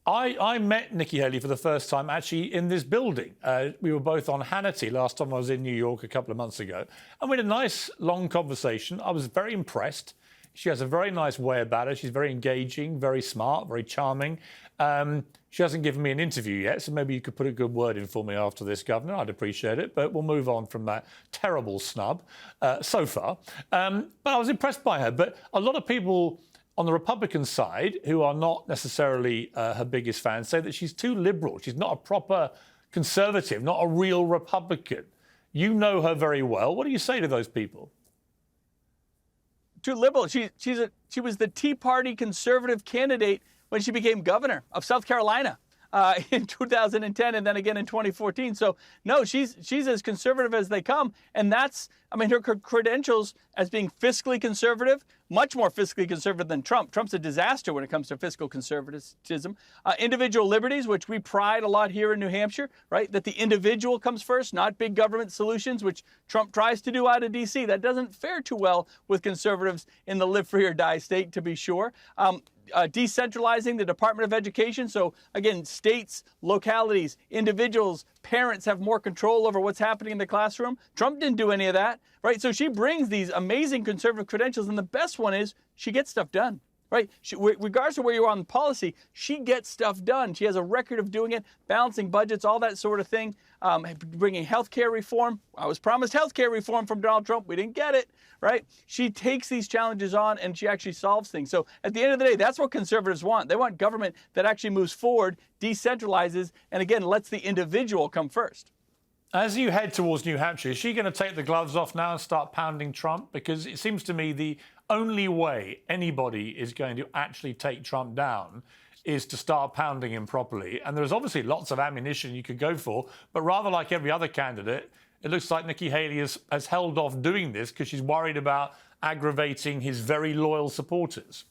I met Nikki Haley for the first time actually in this building. We were both on Hannity last time I was in New York a couple of months ago. And we had a nice, long conversation. I was very impressed. She has a very nice way about her. She's very engaging, very smart, very charming. She hasn't given me an interview yet, so maybe you could put a good word in for me after this, Governor. I'd appreciate it. But we'll move on from that terrible snub so far. But I was impressed by her. But a lot of people on the Republican side, who are not necessarily her biggest fans, say that she's too liberal. She's not a proper conservative, not a real Republican. You know her very well. What do you say to those people? Too liberal. She was the Tea Party conservative candidate when she became governor of South Carolina in 2010 and then again in 2014. So no, she's as conservative as they come, and that's, I mean, her credentials as being fiscally conservative, much more fiscally conservative than Trump. Trump's a disaster when it comes to fiscal conservatism. Individual liberties, which we pride a lot here in New Hampshire, right? That the individual comes first, not big government solutions, which Trump tries to do out of D.C. That doesn't fare too well with conservatives in the live free or die state, to be sure. Decentralizing the Department of Education. So again, states, localities, individuals, parents have more control over what's happening in the classroom. Trump didn't do any of that, right? So she brings these amazing conservative credentials, and the best one is she gets stuff done, right? Regardless of where you are on policy, she gets stuff done. She has a record of doing it, balancing budgets, all that sort of thing, bringing health care reform. I was promised health care reform from Donald Trump. We didn't get it, right? She takes these challenges on and she actually solves things. So at the end of the day, that's what conservatives want. They want government that actually moves forward, decentralizes, and again, lets the individual come first. As you head towards New Hampshire, is she going to take the gloves off now and start pounding Trump? Because it seems to me the only way anybody is going to actually take Trump down is to start pounding him properly. And there's obviously lots of ammunition you could go for, but rather like every other candidate, it looks like Nikki Haley has held off doing this because she's worried about aggravating his very loyal supporters.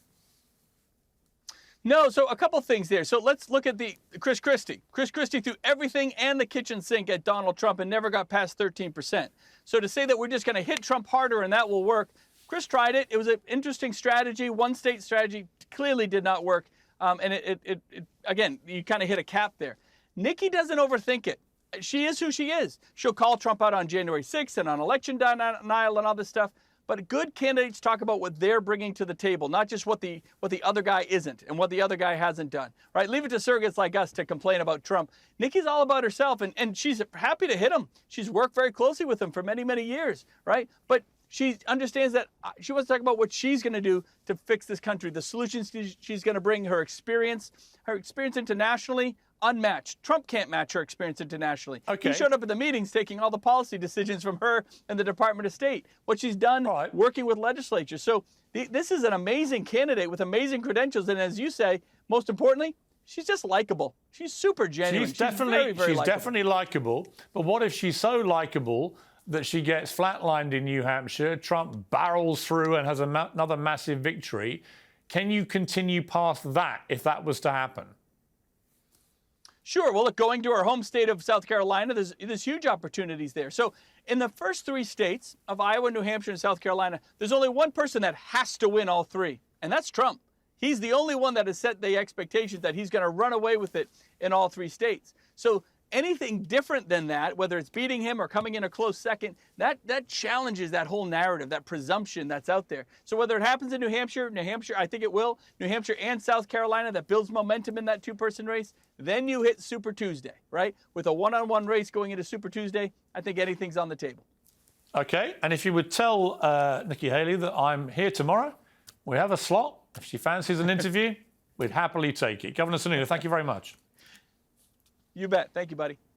No, so a couple things there. So let's look at the Chris Christie. Chris Christie threw everything and the kitchen sink at Donald Trump and never got past 13%. So to say that we're just going to hit Trump harder and that will work, Chris tried it. It was an interesting strategy. One state strategy clearly did not work. And it again, you kind of hit a cap there. Nikki doesn't overthink it. She is who she is. She'll call Trump out on January 6th and on election denial and all this stuff. But good candidates talk about what they're bringing to the table, not just what the other guy isn't and what the other guy hasn't done, right? Leave it to surrogates like us to complain about Trump. Nikki's all about herself, and she's happy to hit him. She's worked very closely with him for many, many years, right? But she understands that she wants to talk about what she's going to do to fix this country, the solutions she's going to bring, her experience internationally, unmatched. Trump can't match her experience internationally. Okay. He showed up at the meetings taking all the policy decisions from her and the Department of State. What she's done working with legislatures. So this is an amazing candidate with amazing credentials. And as you say, most importantly, she's just likable. She's super genuine. She's definitely likable. But what if she's so likable that she gets flatlined in New Hampshire, Trump barrels through and has another massive victory? Can you continue past that if that was to happen? Sure. Well, look, going to our home state of South Carolina, there's huge opportunities there. So in the first three states of Iowa, New Hampshire, and South Carolina, there's only one person that has to win all three, and that's Trump. He's the only one that has set the expectations that he's going to run away with it in all three states. So anything different than that, whether it's beating him or coming in a close second, that challenges that whole narrative, that presumption that's out there. So whether it happens in New Hampshire, I think it will, New Hampshire and South Carolina, that builds momentum in that two-person race, then you hit Super Tuesday, right? With a one-on-one race going into Super Tuesday, I think anything's on the table. Okay, and if you would tell Nikki Haley that I'm here tomorrow, we have a slot. If she fancies an interview, we'd happily take it. Governor Sununu, thank you very much. You bet. Thank you, buddy.